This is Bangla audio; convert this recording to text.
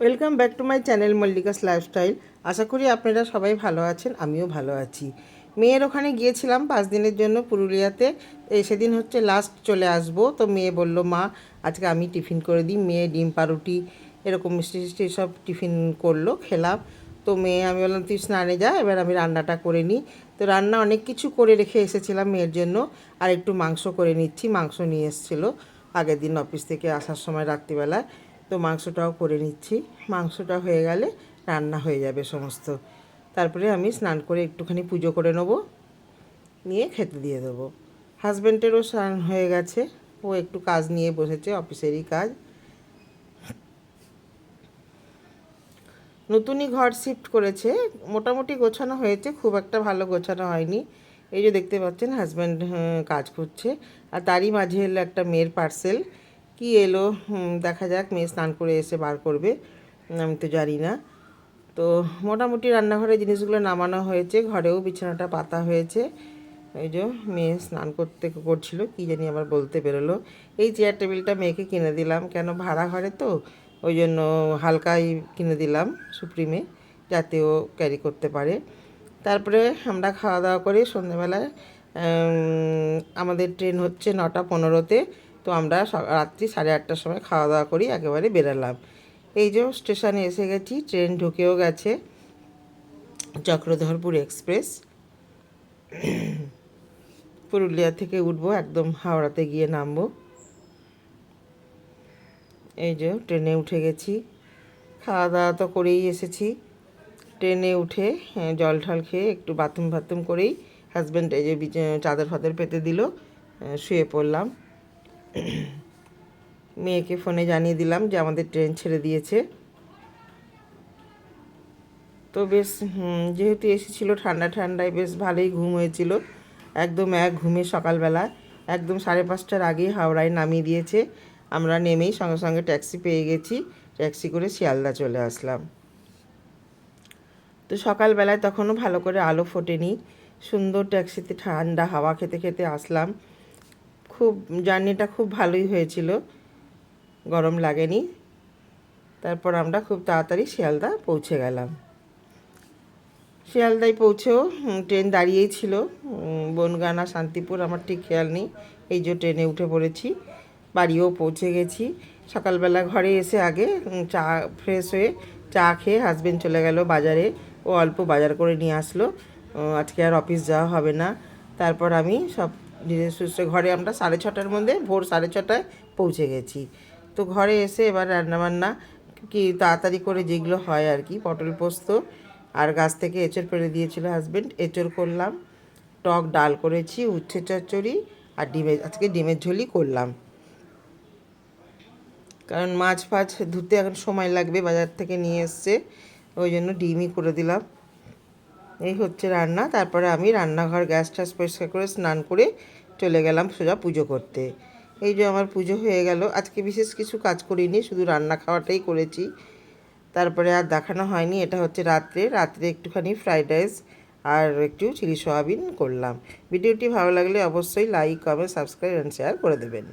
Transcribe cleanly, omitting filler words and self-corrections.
Welcome back to my channel Mallika's lifestyle. আশা করি আপনারা সবাই ভালো আছেন, আমিও ভালো আছি। মেয়ের ওখানে গিয়েছিলাম 5 দিনের জন্য পুরুলিয়াতে। সেদিন হচ্ছে লাস্ট চলে আসব। তো মেয়ে বলল, মা আজকে আমি টিফিন করে দিই। মেয়ে ডিম পাউরুটি এরকম মিষ্টি মিষ্টি সব টিফিন করলো, খেলাম। তো মেয়ে আমি বললাম তুই স্নানে যা, এবার আমি রান্নাটা করে নিই। তো রান্না অনেক কিছু করে রেখে এসেছিলাম মেয়ের জন্য। আর একটু মাংস করে নিচ্ছি, মাংস নিয়ে এসেছিলো আগের দিন অফিস থেকে আসার সময় রাত্রিবেলায়। তো মাংসটাও করে নিচ্ছি। মাংসটা হয়ে গেলে রান্না হয়ে যাবে সমস্ত। তারপরে আমি স্নান করে একটুখানি পুজো করে নেবো, নিয়ে খেতে দিয়ে দেবো। হাজব্যান্ডেরও স্নান হয়ে গেছে, ও একটু কাজ নিয়ে বসেছে, অফিসেরই কাজ। নতুনই ঘর শিফট করেছে, মোটামুটি গোছানো হয়েছে, খুব একটা ভালো গোছানো হয়নি। এই যে দেখতে পাচ্ছেন হাজব্যান্ড কাজ করছে। আর তারই মাঝে এলো একটা মেয়ের পার্সেল। কি এলো দেখা যাক, মেয়ে স্নান করে এসে বার করবে, আমি তো জানি না। তো মোটামুটি রান্নাঘরে জিনিসগুলো নামানো হয়েছে, ঘরেও বিছানাটা পাতা হয়েছে। এই যে মেয়ে স্নান করছিল, কি জানি আবার বলতে বেরোলো। এই চেয়ার টেবিলটা মেয়েকে কিনে দিলাম, কেন ভাড়া ঘরে তো, ওই জন্য হালকাই কিনে দিলাম সুপ্রিমে, যাতে ও ক্যারি করতে পারে। তারপরে আমরা খাওয়া দাওয়া করে সন্ধ্যেবেলায় আমাদের ট্রেন হচ্ছে 9:15-তে। তো আমরা রাত্রি 8:30টার সময় খাওয়া দাওয়া করি, একেবারে বেরালাম। এই যে স্টেশনে এসে গেছি, ট্রেন ঢুকেও গেছে, চক্রধরপুর এক্সপ্রেস। পুরুলিয়া থেকে উঠবো, একদম হাওড়াতে গিয়ে নামবো। এই যে ট্রেনে উঠে গেছি, খাওয়া দাওয়া তো করেই এসেছি। ট্রেনে উঠে জল ঠল খেয়ে একটু বাথরুম করেই হাজব্যান্ড এই যে চাদর ফাদর পেতে দিল, শুয়ে পড়লাম। মেয়েকে ফোনে জানিয়ে দিলাম যে আমাদের ট্রেন ছেড়ে দিয়েছে। তো বেশ যেহেতু এসেছিলো ঠান্ডায় বেশ ভালোই ঘুম হয়েছিল, একদম এক ঘুমে সকালবেলা একদম 5:30টার আগেই হাওড়ায় নামিয়ে দিয়েছে। আমরা নেমেই সঙ্গে সঙ্গে ট্যাক্সি পেয়ে গেছি, ট্যাক্সি করে শিয়ালদা চলে আসলাম। তো সকালবেলায় তখনও ভালো করে আলো ফোটেনি, সুন্দর ট্যাক্সিতে ঠান্ডা হাওয়া খেতে খেতে আসলাম। খুব জার্নিটা খুব ভালোই হয়েছিল, গরম লাগেনি। তারপর আমরা খুব তাড়াতাড়ি শিয়ালদা পৌঁছে গেলাম। শিয়ালদায় পৌঁছেও ট্রেন দাঁড়িয়েই ছিল, বনগাঁ না শান্তিপুর আমার ঠিক খেয়াল নেই। এই যে ট্রেনে উঠে পড়েছি, বাড়িও পৌঁছে গেছি। সকালবেলা ঘরে এসে আগে চা ফ্রেশ হয়ে চা খেয়ে হাজবেন্ড চলে গেল বাজারে, ও অল্প বাজার করে নিয়ে আসলো, আজকে আর অফিস যাওয়া হবে না। তারপর আমি সব ধীরে সুস্থে ঘরে আমরা 6:30টার মধ্যে, ভোর 6:30টায় পৌঁছে গেছি। তো ঘরে এসে এবার রান্নাবান্না কি তাড়াতাড়ি করে যেগুলো হয় আর কি, পটল পোস্ত, আর গাছ থেকে এঁচড় পেড়ে দিয়েছিল হাজব্যান্ড, এঁচড় করলাম, টক ডাল করেছি, উচ্ছে চচ্চড়ি, আর আজকে ডিমের ঝোলই করলাম। কারণ মাছ ফাছ ধুতে এখন সময় লাগবে, বাজার থেকে নিয়ে এসছে, ওই জন্য ডিমই করে দিলাম। এই হচ্ছে রান্না। তারপরে আমি রান্নাঘর গ্যাস ট্যাস পরিষ্কার করে স্নান করে চলে গেলাম সোজা পুজো করতে। এই যে আমার পুজো হয়ে গেল, আজকে বিশেষ কিছু কাজ করিনি, শুধু রান্না খাওয়াটাই করেছি। তারপরে আর দেখানো হয়নি। এটা হচ্ছে রাত্রে একটুখানি ফ্রাইড রাইস আর একটু চিলি সয়াবিন করলাম। ভিডিওটি ভালো লাগলে অবশ্যই like, comment, subscribe and share করে দেবেন।